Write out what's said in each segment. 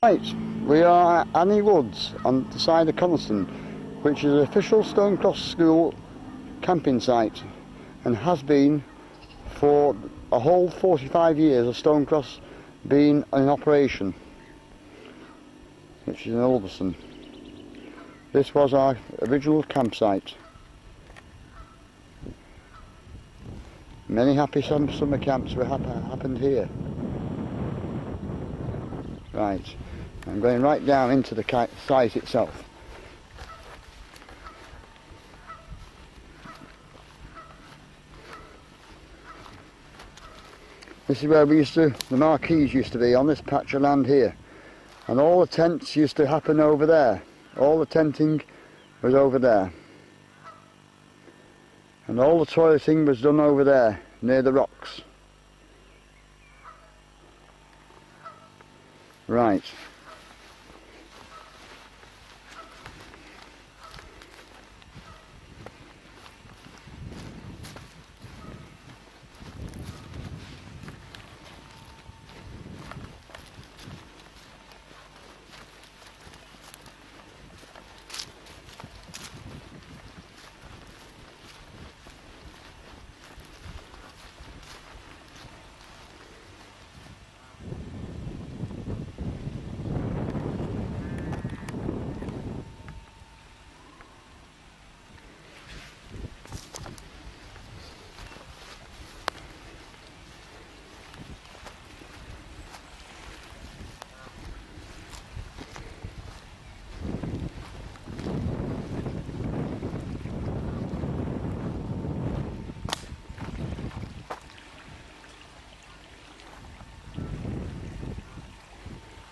Right, we are at Annie Woods on the side of Coniston, which is an official Stonecross School camping site and has been for a whole 45 years of Stonecross being in operation, which is in Ulverston. This was our original campsite. Many happy summer camps were happened here. Right, I'm going right down into the site itself. This is where the marquees used to be, on this patch of land here. And all the tents used to happen over there. All the tenting was over there. And all the toileting was done over there, near the rocks. Right.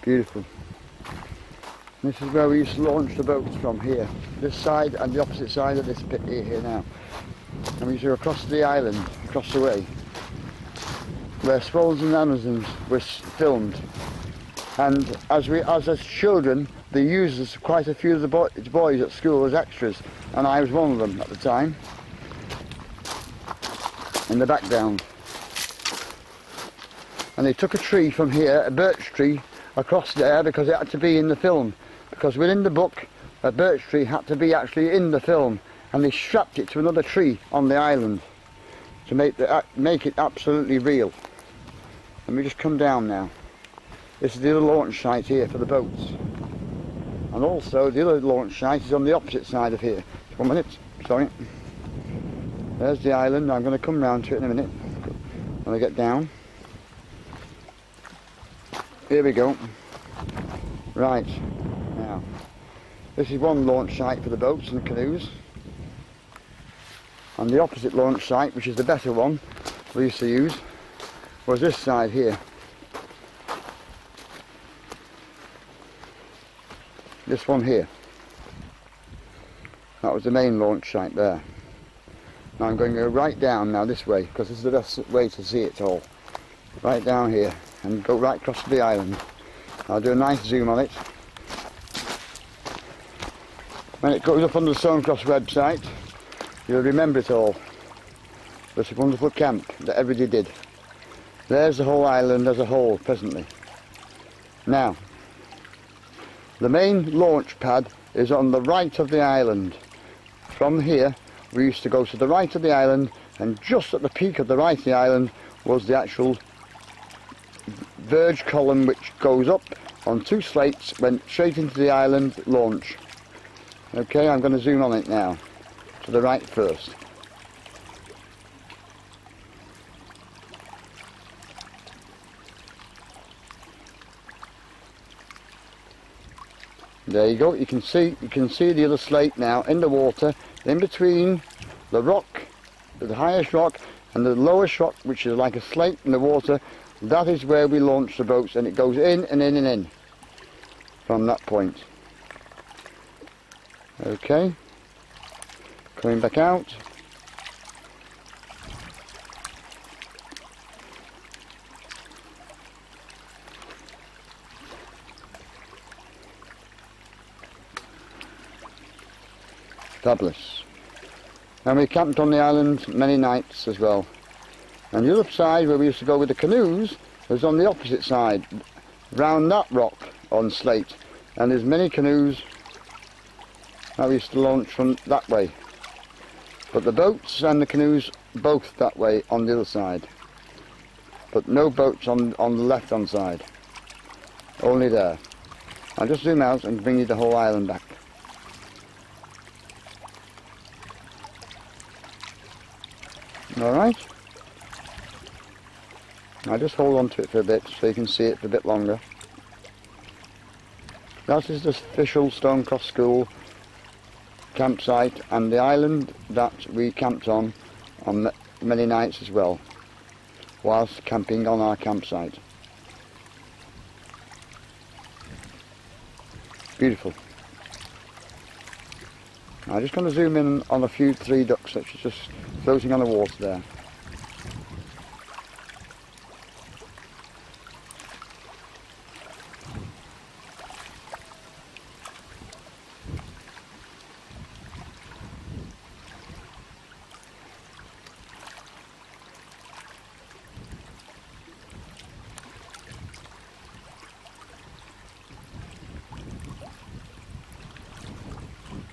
Beautiful. This is where we used to launch the boats from here. This side and the opposite side of this pit here now. And we used to go across the island, across the way, where Swallows and Amazons was filmed. And as children, they used us, quite a few of the boys at school, as extras, and I was one of them at the time, in the background. And they took a tree from here, a birch tree, across there because it had to be in the film, because within the book a birch tree had to be actually in the film, and they strapped it to another tree on the island to make it absolutely real. Let me just come down now. This is the other launch site here for the boats, and also the other launch site is on the opposite side of here. 1 minute, sorry. There's the island. I'm going to come round to it in a minute when I get down. Here we go. Right, now, this is one launch site for the boats and canoes. And the opposite launch site, which is the better one we used to use, was this side here. This one here. That was the main launch site there. Now I'm going to go right down now this way, because this is the best way to see it all. Right down here. And go right across the island. I'll do a nice zoom on it. When it goes up on the Stonecross website, you'll remember it all. It's a wonderful camp that everybody did. There's the whole island as a whole presently. Now, the main launch pad is on the right of the island. From here, we used to go to the right of the island, and just at the peak of the right of the island was the actual verge column, which goes up on two slates, went straight into the island launch. Okay, I'm going to zoom on it now, to the right first. There you go. You can see the other slate now in the water, in between the rock, the highest rock, and the lowest rock, which is like a slate in the water. That is where we launch the boats, and it goes in and in and in from that point. Okay, coming back out. Fabulous. And we camped on the island many nights as well. And the other side where we used to go with the canoes was on the opposite side, round that rock on slate, and there's many canoes that we used to launch from that way, but the boats and the canoes both that way on the other side, but no boats on the left hand side, only there. I'll just zoom out and bring you the whole island back. Alright, I'll just hold on to it for a bit so you can see it for a bit longer. That is the official Stonecross School campsite, and the island that we camped on many nights as well, whilst camping on our campsite. Beautiful. I'm just going to zoom in on a few three ducks that's just floating on the water there.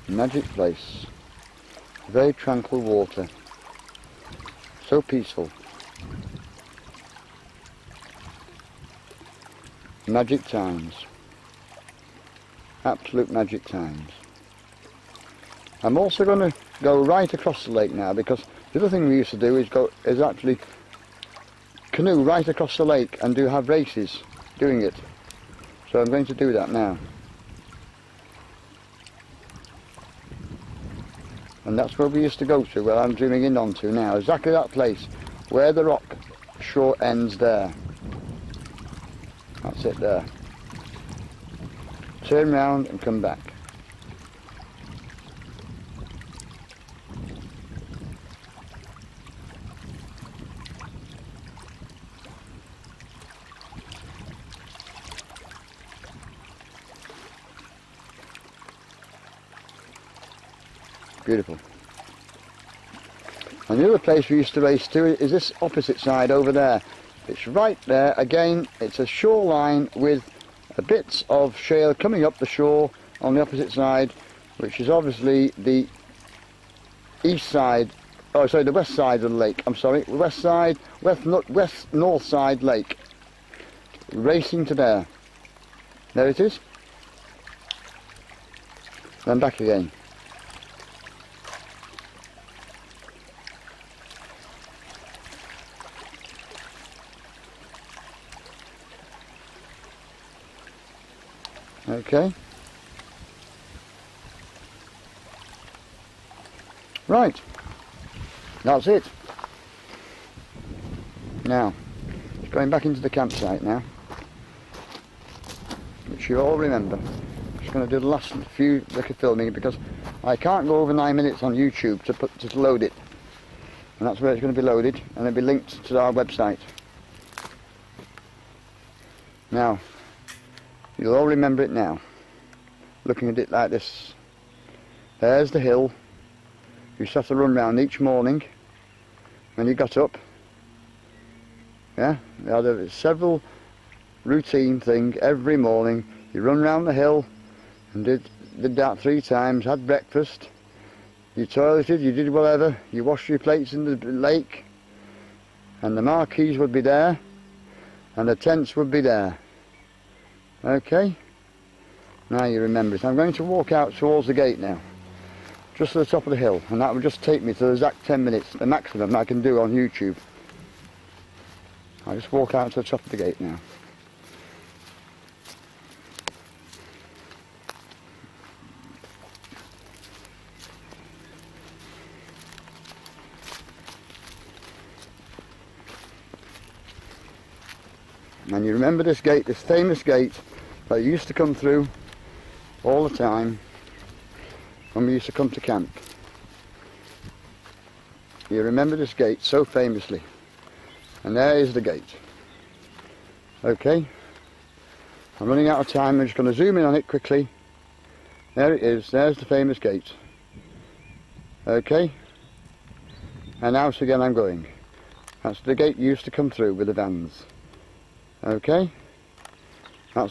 Magic place, very tranquil water, so peaceful. Magic times, absolute magic times. I'm also going to go right across the lake now, because the other thing we used to do is actually canoe right across the lake and have races doing it. So I'm going to do that now. And that's where we used to go to, where I'm zooming in onto now, exactly that place, where the rock shore ends there. That's it there. Turn round and come back. Beautiful. And the other place we used to race to is this opposite side over there. It's right there again. It's a shoreline with bits of shale coming up the shore on the opposite side, which is obviously the east side, oh sorry, the west side of the lake. I'm sorry, west north side lake. Racing to there. There it is. Then back again. Okay. Right. That's it. Now, just going back into the campsite now, which you all remember. Just going to do the last few bit of filming, because I can't go over 9 minutes on YouTube to load it. And that's where it's going to be loaded, and it'll be linked to our website. Now, you'll all remember it now, looking at it like this. There's the hill. You used to have to run round each morning when you got up. Yeah, there had several routine thing every morning. You run round the hill and did that 3 times, had breakfast, you toileted, you did whatever, you washed your plates in the lake, and the marquees would be there, and the tents would be there. Okay, now you remember it. I'm going to walk out towards the gate now, just to the top of the hill, and that will just take me to the exact 10 minutes, the maximum I can do on YouTube. I'll just walk out to the top of the gate now. And you remember this gate, this famous gate that you used to come through all the time when we used to come to camp. You remember this gate so famously. And there is the gate. Okay, I'm running out of time. I'm just going to zoom in on it quickly. There it is, there's the famous gate. Okay, and out again I'm going. That's the gate you used to come through with the vans. Okay, that's it.